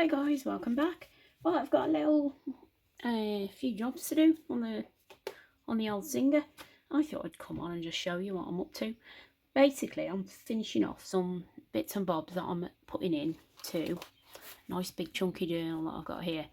Hi guys, welcome back. Well, I've got a little few jobs to do on the old Singer. I thought I'd come on and just show you what I'm up to. Basically, I'm finishing off some bits and bobs that I'm putting in to nice big chunky journal that I've got here.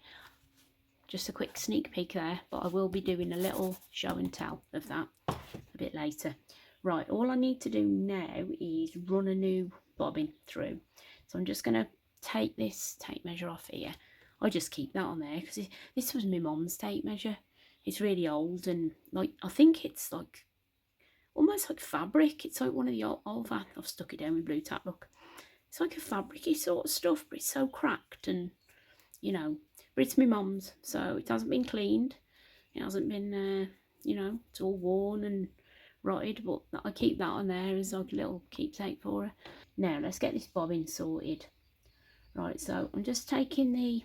Just a quick sneak peek there, but I will be doing a little show and tell of that a bit later. Right, all I need to do now is run a new bobbin through. So I'm just going to take this tape measure off here. I just keep that on there because this was my mum's tape measure. It's really old and like I think it's like almost like fabric. It's like one of the old I've stuck it down with blue tack, look. It's like a fabricy sort of stuff, but it's so cracked and you know, but it's my mum's, so it hasn't been cleaned. It hasn't been you know, it's all worn and rotted, but I keep that on there as like a little keepsake for her. Now let's get this bobbin sorted. Right, so I'm just taking the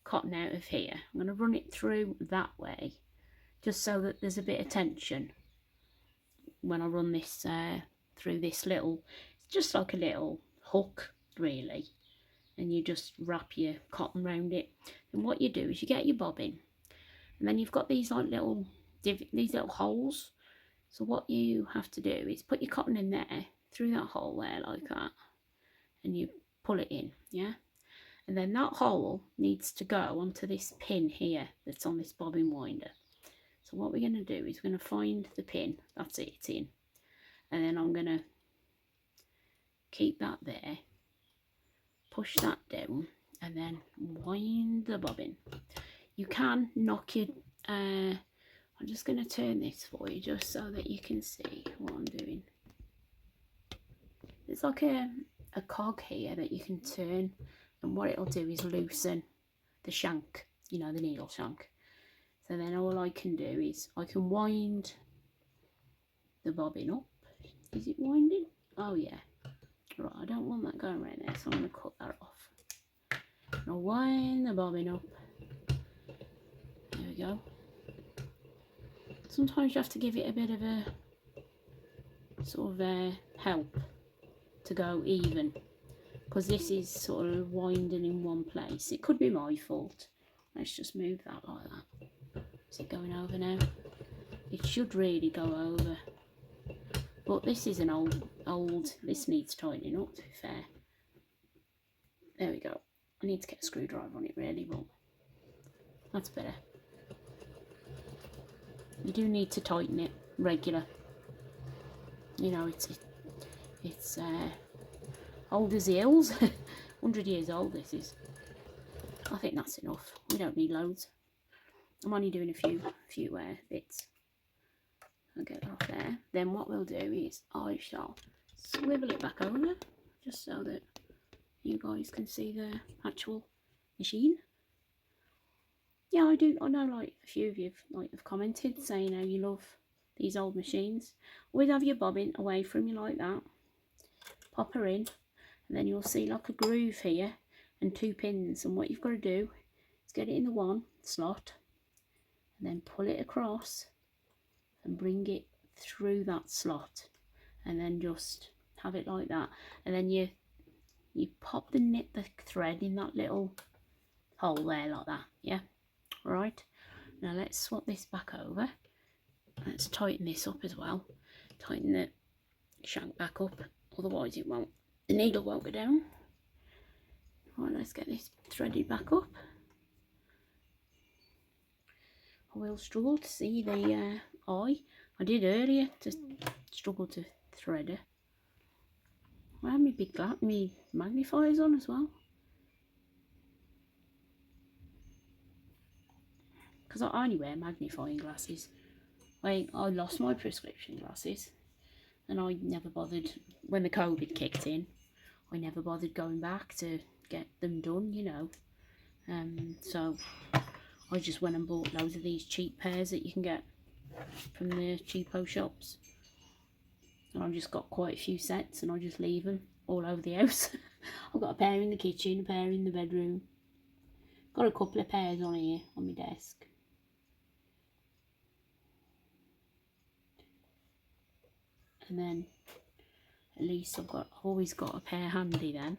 cotton out of here. I'm going to run it through that way, just so that there's a bit of tension when I run this through this little, it's just like a little hook really, and you just wrap your cotton around it. And what you do is you get your bobbin, and then you've got these like little holes. So what you have to do is put your cotton in there, through that hole there like that, and you pull it in, yeah? And then that hole needs to go onto this pin here that's on this bobbin winder. So what we're going to do is we're going to find the pin, that's it, it's in. And then I'm going to keep that there, push that down, and then wind the bobbin. You can knock your, I'm just going to turn this for you just so that you can see what I'm doing. There's like a cog here that you can turn, and what it'll do is loosen the shank, you know, the needle shank. So then all I can do is I can wind the bobbin up. Is it winding? Oh yeah. Right, I don't want that going right there, so I'm going to cut that off. I'll wind the bobbin up. There we go. Sometimes you have to give it a bit of a sort of help to go even, because this is sort of winding in one place. It could be my fault. Let's just move that like that. Is it going over now? It should really go over. But this is an old, this needs tightening up, to be fair. There we go. I need to get a screwdriver on it really, but that's better. You do need to tighten it regular. You know, it's old as the hills. 100 years old this is. I think that's enough. We don't need loads. I'm only doing a few bits. I'll get that off there. Then what we'll do is I shall swivel it back over, just so that you guys can see the actual machine. Yeah, I know like a few of you have commented saying how you love these old machines. Always have your bobbin away from you like that. Pop her in, and then you'll see like a groove here and 2 pins, and what you've got to do is get it in the one slot and then pull it across and bring it through that slot, and then just have it like that, and then you pop the thread in that little hole there like that, yeah? Right, now let's swap this back over. Let's tighten this up as well, tighten the shank back up, otherwise it won't, the needle won't go down. Right, let's get this threaded back up. I will struggle to see the eye. I did earlier to struggle to thread it. I have my magnifiers on as well, because I only wear magnifying glasses. I lost my prescription glasses, and I never bothered, when the COVID kicked in, I never bothered going back to get them done, you know. So I just went and bought loads of these cheap pairs that you can get from the cheapo shops. And I've just got quite a few sets, and I just leave them all over the house. I've got a pair in the kitchen, a pair in the bedroom. Got a couple of pairs on here on my desk. And then at least I've always got a pair handy then.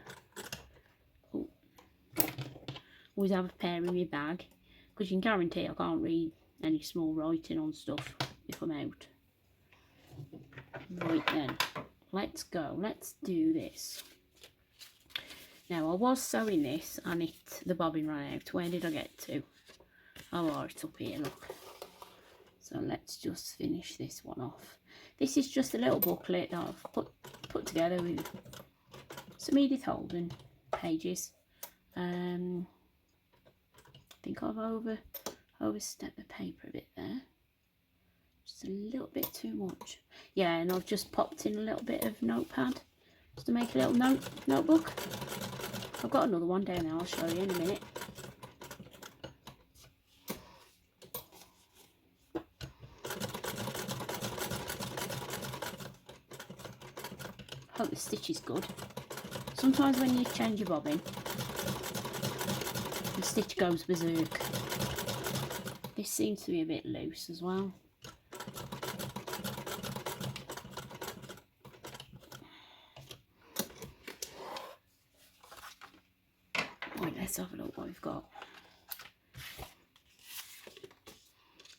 Oh, always have a pair in my bag, because you can guarantee I can't read any small writing on stuff if I'm out. Right then, let's go. Let's do this. Now, I was sewing this and the bobbin ran out. Where did I get to? Oh, it's up here, look. So let's just finish this one off. This is just a little booklet that I've put together with some Edith Holden pages. I think I've overstepped the paper a bit there. Just a little bit too much. Yeah, and I've just popped in a little bit of notepad just to make a little notebook. I've got another one down there, I'll show you in a minute. Hope the stitch is good. Sometimes when you change your bobbin, the stitch goes berserk. This seems to be a bit loose as well. Right, let's have a look what we've got.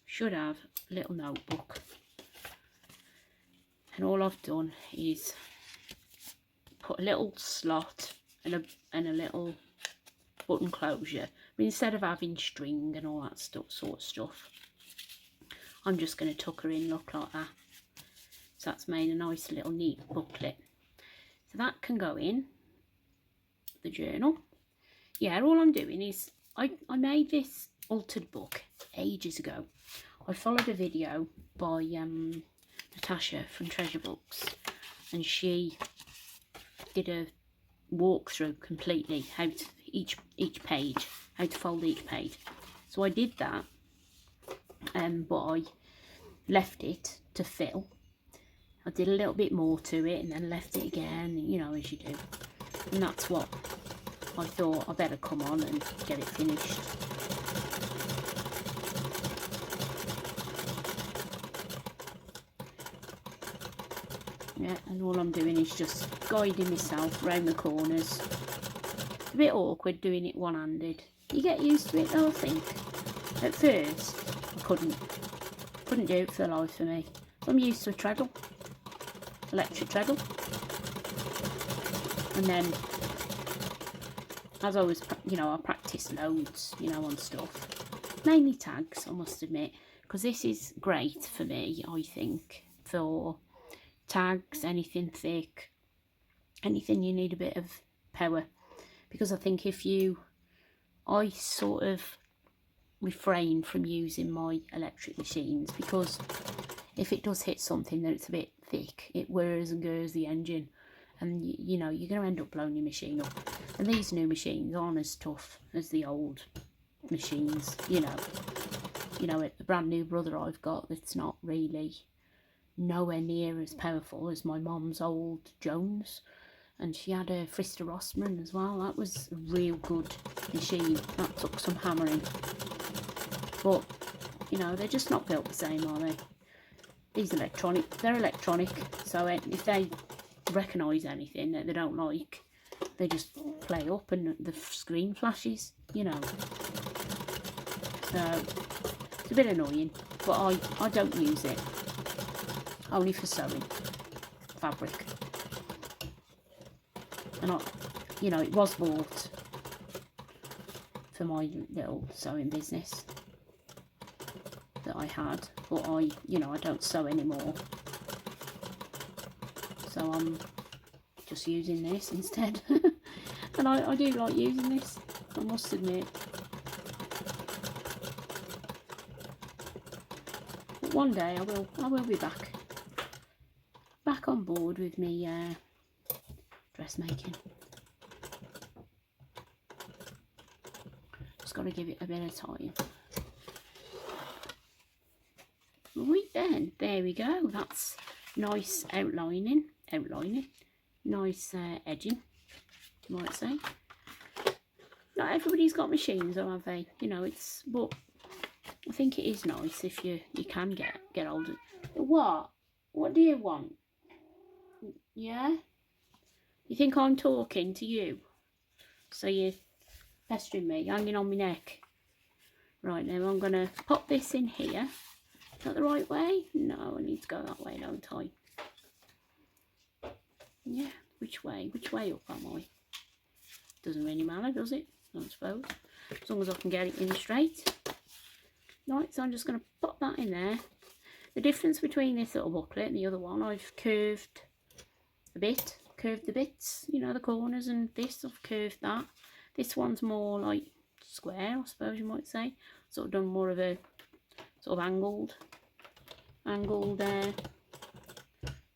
Should have a little notebook. And all I've done is put a little slot and a little button closure. I mean, instead of having string and all that sort of stuff, I'm just going to tuck her in, look like that. So that's made a nice little neat booklet. So that can go in the journal. Yeah, all I'm doing is I made this altered book ages ago. I followed a video by Natasha from Treasure Books, and she did a walkthrough completely how to each page, how to fold each page. So I did that, but I left it to fill. I did a little bit more to it and then left it again, you know, as you do. And that's what I thought, I better come on and get it finished. Yeah, and all I'm doing is just guiding myself round the corners. It's a bit awkward doing it one-handed. You get used to it though, I think. At first, I couldn't do it for the life of me. I'm used to a treadle, electric treadle. And then, as I was, you know, I practiced loads, you know, on stuff. Mainly tags, I must admit, because this is great for me, I think, for tags, anything thick, anything you need a bit of power. Because I think I sort of refrain from using my electric machines, because if it does hit something that it's a bit thick, it whirs and gurs the engine, and you know, you're going to end up blowing your machine up. And these new machines aren't as tough as the old machines, you know, the brand new brother I've got, that's not really nowhere near as powerful as my mum's old Jones. And she had a Frister Rossmann as well. That was a real good machine. That took some hammering. But, you know, they're just not built the same, are they? These they're electronic. So if they recognise anything that they don't like, they just play up and the screen flashes, you know. So, it's a bit annoying. But I don't use it. Only for sewing fabric. And you know, it was bought for my little sewing business that I had, but you know, I don't sew anymore, so I'm just using this instead. And I do like using this, I must admit. But one day I will be back on board with me dressmaking. Just got to give it a bit of time. Right then, there we go. That's nice outlining, nice edging, you might say. Not everybody's got machines, though, have they? You know, but I think it is nice if you can get older. What do you want? Yeah? You think I'm talking to you? So you pestering me, hanging on my neck. Right, now I'm going to pop this in here. Is that the right way? No, I need to go that way, don't I? Yeah, which way? Which way up am I? Doesn't really matter, does it? I suppose. As long as I can get it in straight. Right, so I'm just going to pop that in there. The difference between this little booklet and the other one, I've curved a bit. Curved the bits, you know, the corners, and this, I've curved that. This one's more like square, I suppose you might say. Sort of done more of a sort of angled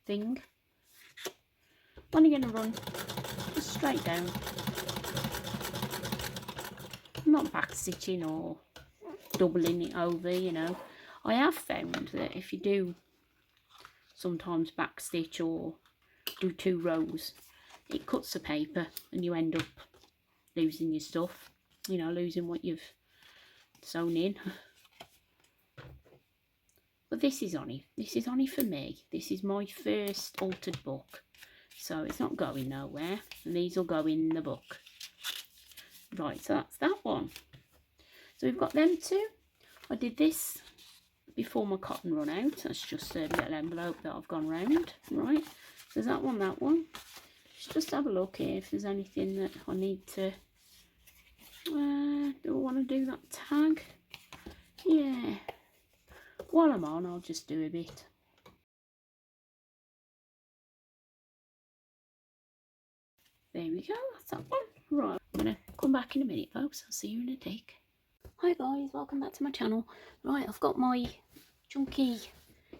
thing. I'm only going to run just straight down. I'm not back stitching or doubling it over, you know. I have found that if you do sometimes back stitch or do 2 rows, it cuts the paper and you end up losing your stuff, you know, losing what you've sewn in. But this is only for me. This is my first altered book, so it's not going nowhere, and these will go in the book. Right, so that's that one. So we've got them two. I did this before my cotton run out. That's just a little envelope that I've gone round. Right, there's that one, that one. Just have a look here if there's anything that I need to. Do I want to do that tag? Yeah. While I'm on, I'll just do a bit. There we go, that's that one. Right, I'm going to come back in a minute, folks. I'll see you in a tick. Hi guys, welcome back to my channel. Right, I've got my chunky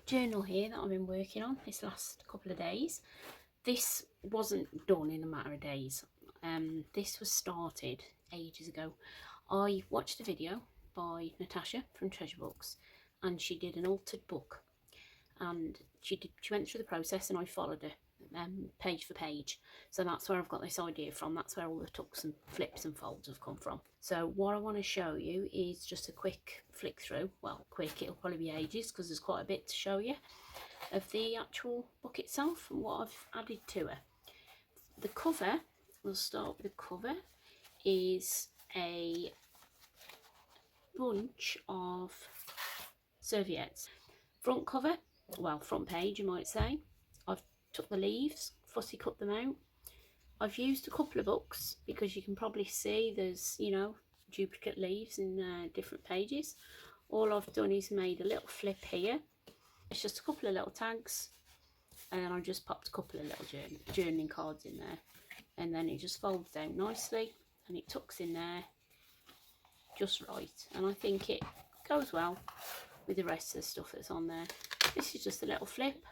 journal here that I've been working on this last couple of days. This wasn't done in a matter of days. This was started ages ago. I watched a video by Natasha from Treasure Books, and she did an altered book, and she went through the process, and I followed her page for page. So that's where I've got this idea from. That's where all the tucks and flips and folds have come from. So what I want to show you is just a quick flick through. Well, quick, it'll probably be ages because there's quite a bit to show you of the actual book itself and what I've added to her. The cover, we'll start with the cover, is a bunch of serviettes. Front cover, well, front page you might say, I've took the leaves, fussy cut them out. I've used a couple of books because you can probably see there's, you know, duplicate leaves in different pages. All I've done is made a little flip here. It's just a couple of little tags, and then I just popped a couple of little journaling cards in there, and then it just folds down nicely and it tucks in there just right, and I think it goes well with the rest of the stuff that's on there. This is just a little flip,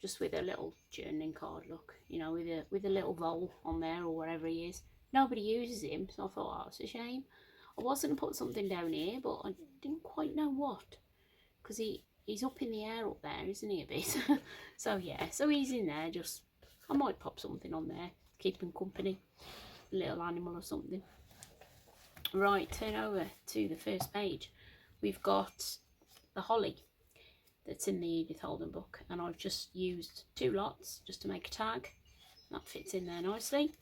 just with a little journaling card look, you know, with a little vole on there or wherever he is. Nobody uses him, so I thought, oh, it's a shame. I was going to put something down here, but I didn't quite know what, because he's up in the air up there, isn't he, a bit? So yeah, so he's in there. Just, I might pop something on there, keep him company, a little animal or something. Right, turn over to the first page. We've got the holly that's in the Edith Holden book, and I've just used 2 lots just to make a tag. That fits in there nicely.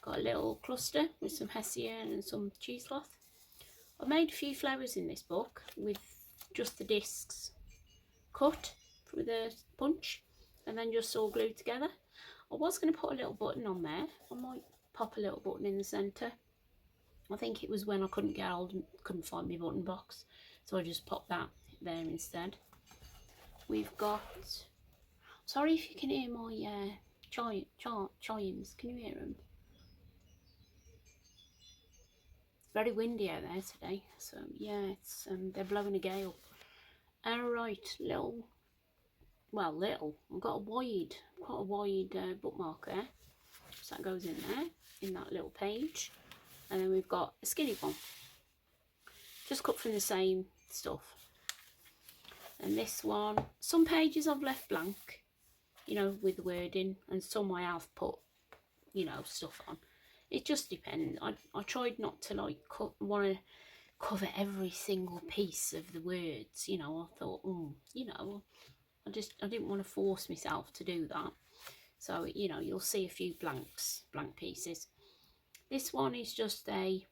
Got a little cluster with some hessian and some cheesecloth. I've made a few flowers in this book with just the discs cut with a punch and then just all glued together. I was going to put a little button on there. I might pop a little button in the centre. I think it was when I couldn't get hold and couldn't find my button box, so I just popped that there instead. We've got, sorry if you can hear my chimes, can you hear them? It's very windy out there today, so yeah, it's they're blowing a gale. Alright, little, I've got quite a wide bookmark there, so that goes in there, in that little page. And then we've got a skinny one, just cut from the same stuff. And this one, some pages I've left blank, you know, with the wording, and some I have put, you know, stuff on. It just depends. I tried not to like want to cover every single piece of the words, you know. I thought, you know, I didn't want to force myself to do that. So, you know, you'll see a few blank pieces. This one is just the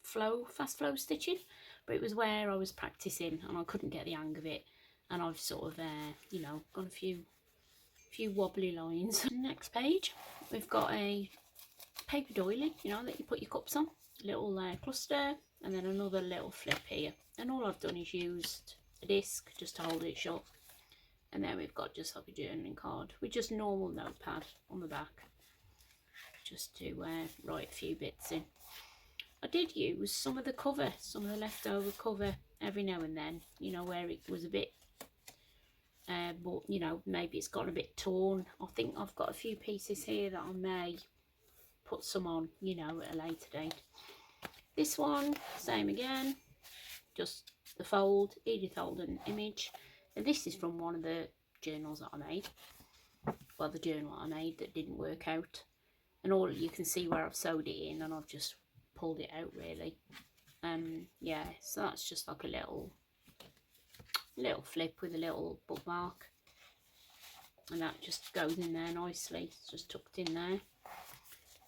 fast flow stitching, but it was where I was practicing and I couldn't get the hang of it, and I've sort of you know, got a few wobbly lines. Next page, we've got a paper doily, you know, that you put your cups on, little cluster, and then another little flip here, and all I've done is used a disc just to hold it shut, and then we've got just like a journaling card with just normal notepad on the back, just to write a few bits in. I did use some of the cover, some of the leftover cover every now and then, you know, where it was a bit but you know, maybe it's gotten a bit torn. I think I've got a few pieces here that I may put some on, you know, at a later date. This one, same again, just the fold, Edith Holden image, and this is from one of the journals that I made, well, the journal I made that didn't work out, and all you can see where I've sewed it in, and I've just pulled it out really. Yeah, so that's just like a little flip with a little bookmark, and that just goes in there nicely. It's just tucked in there.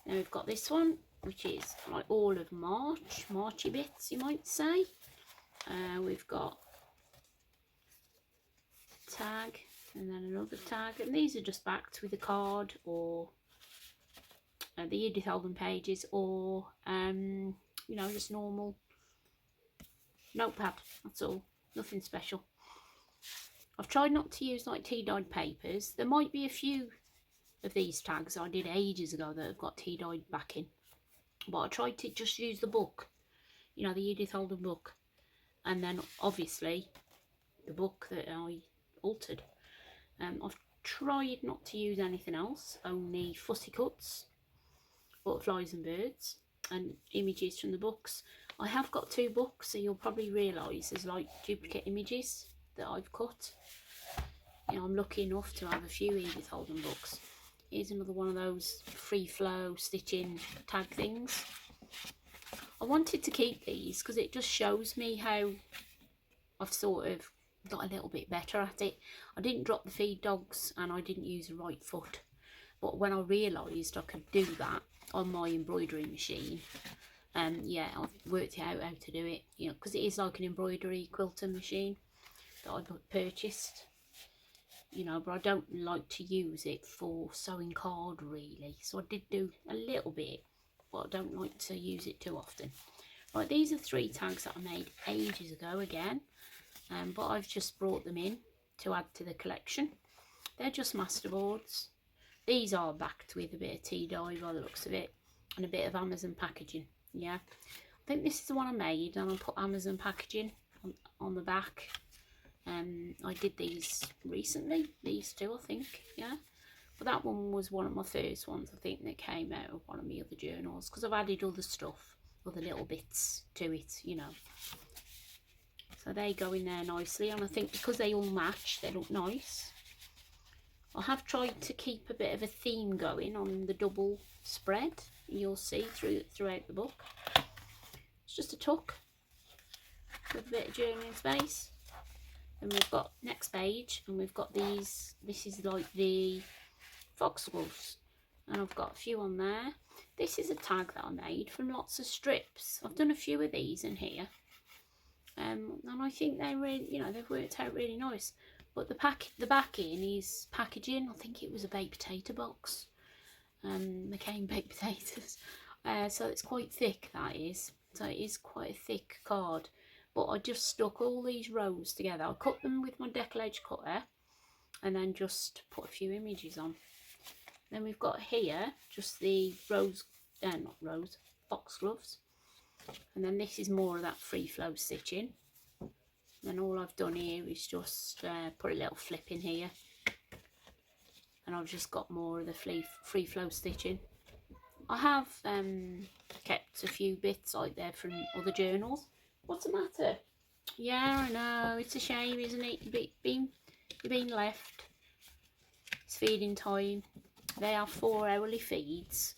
Then we've got this one, which is like all of Marchy bits, you might say. We've got tag, and then another tag, and these are just backed with a card or the Edith Holden pages, or you know, just normal notepad. That's all, nothing special. I've tried not to use like tea-dyed papers. There might be a few of these tags I did ages ago that have got tea-dyed backing, but I tried to just use the book, you know, the Edith Holden book, and then obviously the book that I altered. I've tried not to use anything else, only fussy cuts, butterflies and birds, and images from the books. I have got 2 books, so you'll probably realise there's like duplicate images that I've cut. You know, I'm lucky enough to have a few Edith Holden books. Here's another one of those free flow stitching tag things. I wanted to keep these because it just shows me how I've sort of got a little bit better at it. I didn't drop the feed dogs and I didn't use the right foot, but when I realised I could do that on my embroidery machine, yeah, I've worked out how to do it, you know, because it is like an embroidery quilter machine that I purchased, you know, but I don't like to use it for sewing card really, so I did do a little bit, but I don't like to use it too often. Right, these are 3 tags that I made ages ago again, but I've just brought them in to add to the collection. They're just masterboards. These are backed with a bit of tea dye by the looks of it, and a bit of Amazon packaging. Yeah, I think this is the one I made, and I put Amazon packaging on the back. I did these recently, these 2 I think, yeah, but that one was one of my first ones I think that came out of one of my other journals, because I've added other stuff, other little bits to it, you know, so they go in there nicely, and I think because they all match, they look nice. I have tried to keep a bit of a theme going on the double spread, you'll see throughout the book. It's just a tuck with a bit of journaling space. And we've got next page, and we've got these, this is like the foxgloves, and I've got a few on there. This is a tag that I made from lots of strips. I've done a few of these in here, and I think they really, you know, they've worked out really nice. But the backing is packaging. I think it was a baked potato box. They came baked potatoes, so it's quite thick, that is. So it is quite a thick card. But I just stuck all these rows together. I cut them with my decal edge cutter, and then just put a few images on. Then we've got here just the foxgloves, and then this is more of that free flow stitching. Then all I've done here is just put a little flip in here, and I've just got more of the free flow stitching. I have kept a few bits like there from other journals. What's the matter? Yeah, I know, it's a shame, isn't it? You're being left. It's feeding time. They have 4 hourly feeds,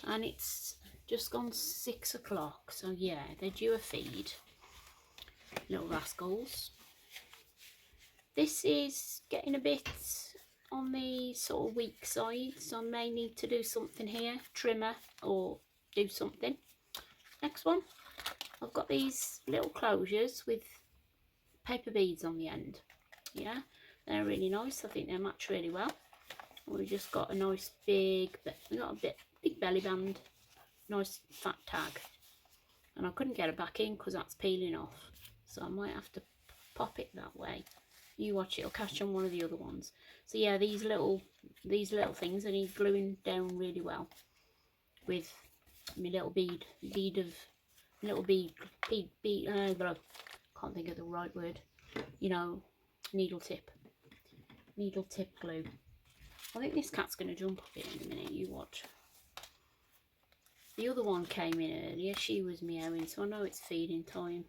and it's just gone 6 o'clock, so yeah, they're due a feed. Little rascals. This is getting a bit on the sort of weak side, so I may need to do something here, trimmer or do something. Next one, I've got these little closures with paper beads on the end. Yeah, they're really nice. I think they match really well. We've just got a nice big, we got a big belly band, nice fat tag, and I couldn't get it back in because that's peeling off, so I might have to pop it that way. You watch, it'll catch on one of the other ones. So yeah, these little things I need gluing down really well with my little bead can't think of the right word, you know, needle tip glue. I think this cat's going to jump up here in a minute, you watch. The other one came in earlier, she was meowing, so I know it's feeding time.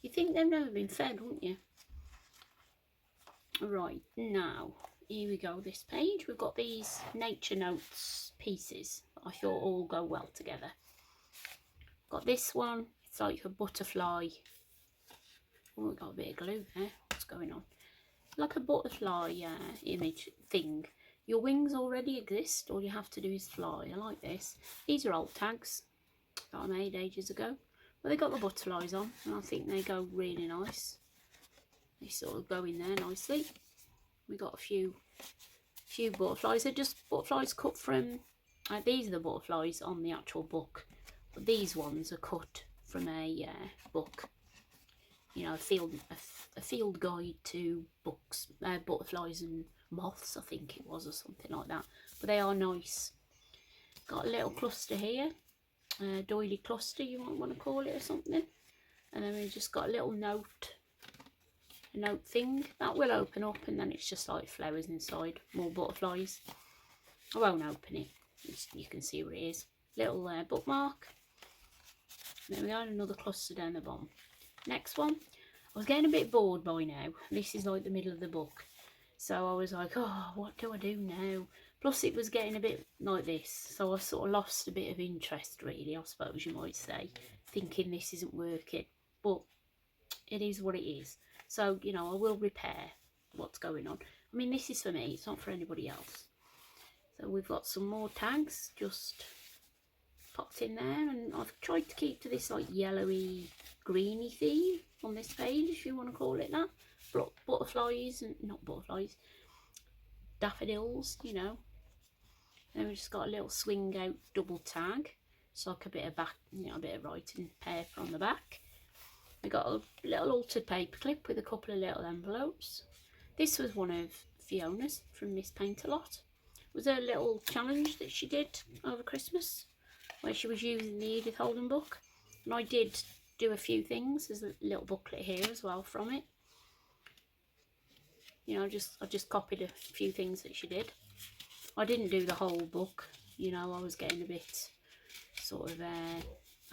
You think they've never been fed, wouldn't you? Right, now, here we go, this page. We've got these Nature Notes pieces that I thought all go well together. Got this one, it's like a butterfly. Oh, we've got a bit of glue there, what's going on? Like a butterfly image thing. Your wings already exist, all you have to do is fly. I like this. These are old tags that I made ages ago, but they got the butterflies on, and I think they go really nice. They sort of go in there nicely. We got a few butterflies. They're just butterflies cut from. These are the butterflies on the actual book, but these ones are cut from a book. You know, a field guide to books, butterflies and moths, I think it was, or something like that. But they are nice. Got a little cluster here, doily cluster you might want to call it or something. And then we've just got a little note thing that will open up, and then it's just like flowers inside, more butterflies. I won't open it, you can see where it is. Little bookmark. There we go, another cluster down the bottom. Next one, I was getting a bit bored by now. This is like the middle of the book, so I was like, oh, what do I do now? Plus it was getting a bit like this, so I sort of lost a bit of interest really, I suppose you might say, thinking this isn't working, but it is what it is. So, you know, I will repair what's going on. I mean, this is for me, it's not for anybody else. So we've got some more tags just popped in there, and I've tried to keep to this like yellowy greeny theme on this page, if you want to call it that. Butterflies, and not butterflies, daffodils, you know. Then we've just got a little swing out double tag, so like a bit of back, you know, a bit of writing paper on the back. We got a little altered paper clip with a couple of little envelopes. This was one of Fiona's from Miss Paint-A-Lot. It was a little challenge that she did over Christmas, where she was using the Edith Holden book, and I did do a few things. There's a little booklet here as well from it. You know, I just copied a few things that she did. I didn't do the whole book, you know, I was getting a bit sort of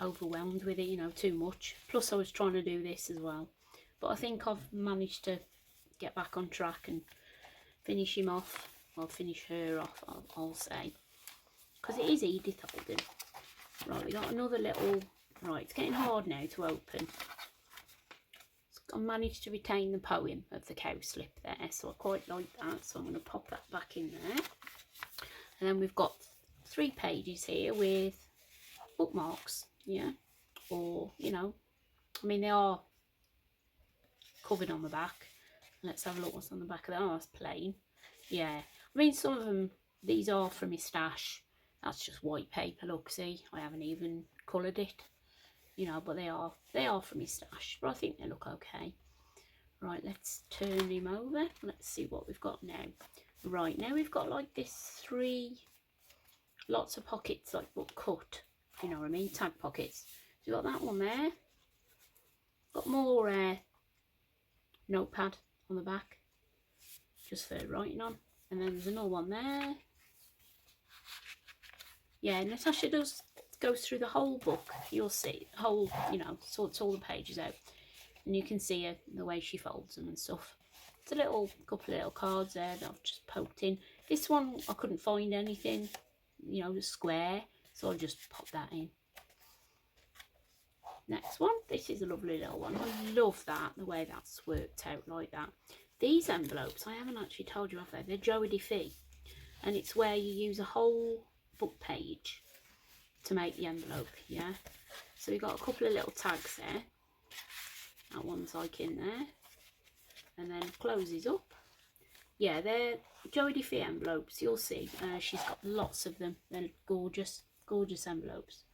overwhelmed with it, you know, too much. Plus I was trying to do this as well, but I think I've managed to get back on track and finish him off. Well, finish her off, I'll say, because it is Edith Holden. Right, we got another little, right, it's getting hard now to open. I managed to retain the poem of the cowslip there, so I quite like that, so I'm going to pop that back in there. And then we've got 3 pages here with bookmarks, yeah, or, you know, I mean, they are covered on the back. Let's have a look what's on the back of that. Oh, that's plain. Yeah, I mean, some of them, these are from my stash. That's just white paper, look, see, I haven't even coloured it, you know, but they are from my stash, but I think they look okay. Right, let's turn him over. Let's see what we've got now. Right, now we've got like this 3, lots of pockets, like but cut, you know what I mean, tag pockets. So we've got that one there. Got more notepad on the back, just for writing on. And then there's another one there. Yeah, Natasha goes through the whole book. You'll see, whole, you know, sorts all the pages out. And you can see her, the way she folds them and stuff. It's a couple of little cards there that I've just poked in. This one, I couldn't find anything, you know, the square, so I'll just pop that in. Next one, this is a lovely little one. I love that, the way that's worked out like that. these envelopes, I haven't actually told you, have they? They're Joey DeFee, and it's where you use a whole book page to make the envelope, yeah? So we've got a couple of little tags there. That one's like in there, and then closes up. Yeah, they're Joey DeFee envelopes, you'll see. She's got lots of them. They're gorgeous, gorgeous envelopes.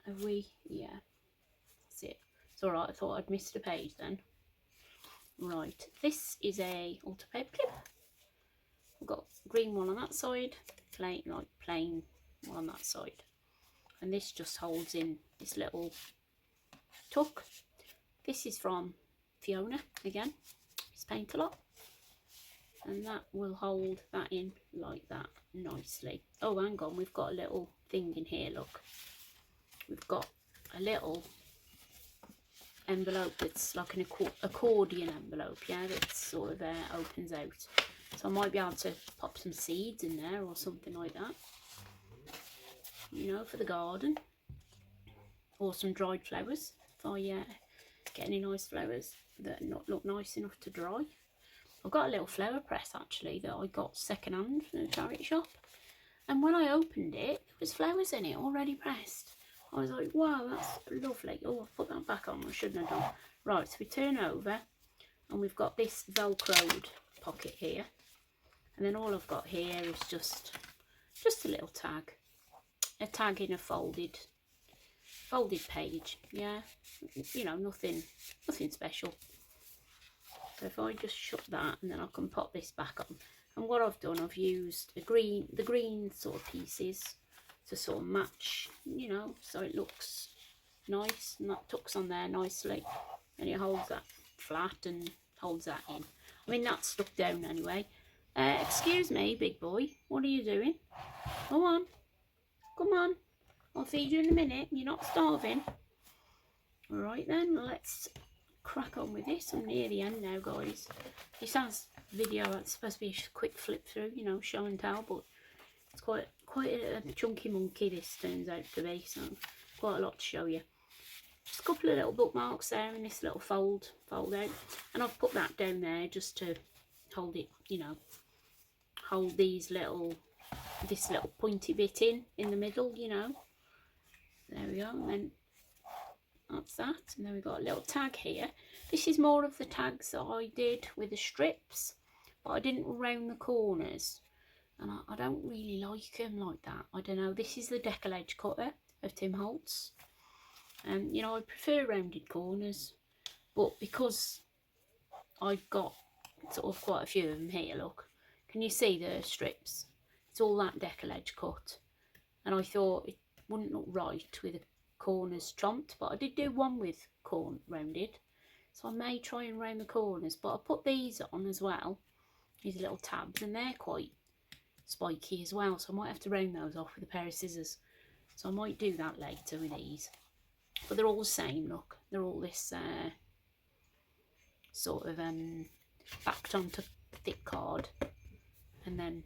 Have we? Yeah, that's it. It's alright, I thought I'd missed a page then. Right, this is a altar paper clip. We've got green one on that side, plain one on that side. And this just holds in this little tuck. This is from Fiona again. It's Paint A Lot. And that will hold that in like that nicely. Oh, hang on, we've got a little thing in here, look. We've got a little envelope that's like an accordion envelope, yeah, that sort of opens out. So I might be able to pop some seeds in there or something like that, you know, for the garden. Or some dried flowers, if I get any nice flowers that not look nice enough to dry. I've got a little flower press actually that I got second hand from a charity shop, and when I opened it, there was flowers in it already pressed. I was like, wow, that's lovely. Oh, I've put that back on, I shouldn't have done. Right, so we turn over and we've got this velcroed pocket here, and then all I've got here is just a little tag, a tag in a folded page, yeah, you know, nothing special. So if I just shut that, and then I can pop this back on. And what I've done, I've used the green sort of pieces to sort of match, you know, so it looks nice, and that tucks on there nicely, and it holds that flat and holds that in. I mean, that's stuck down anyway. Excuse me, big boy, what are you doing? Come on, come on, I'll feed you in a minute. You're not starving. All right then, let's crack on with this. I'm near the end now, guys. This has video, it's supposed to be a quick flip through, you know, show and tell, but it's quite a chunky monkey this turns out to be, so quite a lot to show you. Just a couple of little bookmarks there in this little fold out, and I've put that down there just to hold it, you know, hold this little pointy bit in the middle, you know. There we go, and then that's that, and then we've got a little tag here. This is more of the tags that I did with the strips, but I didn't round the corners, and I don't really like them like that. I don't know, this is the decal edge cutter of Tim Holtz, and you know, I prefer rounded corners, but because I've got sort of quite a few of them here, look, can you see the strips? It's all that decal edge cut, and I thought it wouldn't look right with the corners chomped, but I did do one with corn rounded, so I may try and round the corners. But I put these on as well, these little tabs, and they're quite spiky as well, so I might have to round those off with a pair of scissors, so I might do that later with these. But they're all the same, look, they're all this sort of backed onto thick card, and then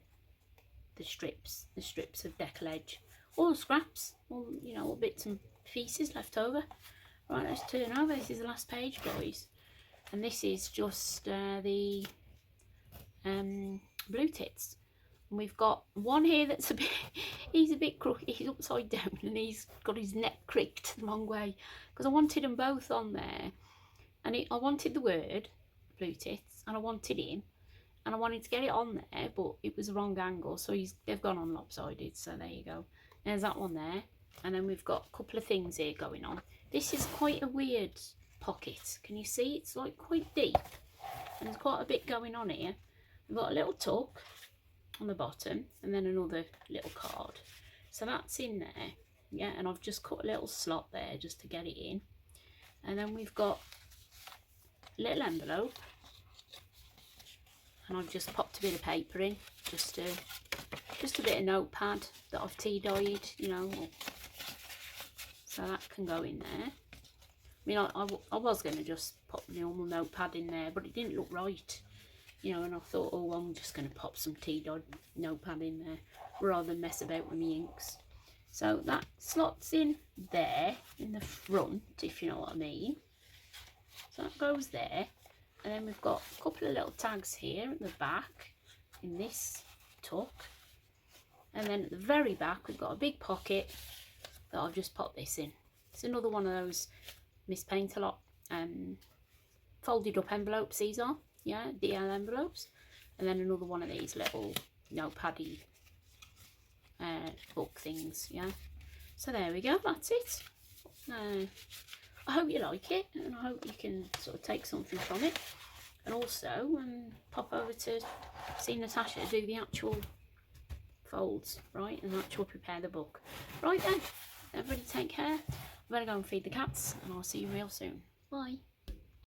the strips of decal edge, all scraps, all, you know, all bits and pieces left over. Right, let's turn over. This is the last page, guys, and this is just the Blue Tits. And we've got one here that's a bit, he's a bit crooked, he's upside down, and he's got his neck cricked the wrong way, because I wanted them both on there, and I wanted the word Blue Tits, and I wanted him, and I wanted to get it on there, but it was the wrong angle, so they've gone on lopsided. So there you go, there's that one there. And then we've got a couple of things here going on. This is quite a weird pocket, can you see? It's like quite deep, and there's quite a bit going on here. We've got a little tuck on the bottom, and then another little card, so that's in there, yeah, and I've just cut a little slot there just to get it in. And then we've got a little envelope, and I've just popped a bit of paper in, just a bit of notepad that I've tea dyed, you know, so that can go in there. I mean, I was going to just pop the normal notepad in there, but it didn't look right, you know, and I thought, oh, I'm just going to pop some tea dyed notepad in there rather than mess about with my inks. So that slots in there in the front, if you know what I mean. So that goes there, And then we've got a couple of little tags here at the back in this tuck. And then at the very back we've got a big pocket that I've just popped this in. It's another one of those Miss Paint a Lot folded up envelopes, these are, yeah, DL envelopes. And then another one of these little notepaddy book things, yeah. So there we go, that's it. I hope you like it, and I hope you can sort of take something from it. And also pop over to see Natasha do the actual folds, right, and actually prepare the book. Right then, everybody take care. I better go and feed the cats, and I'll see you real soon. Bye.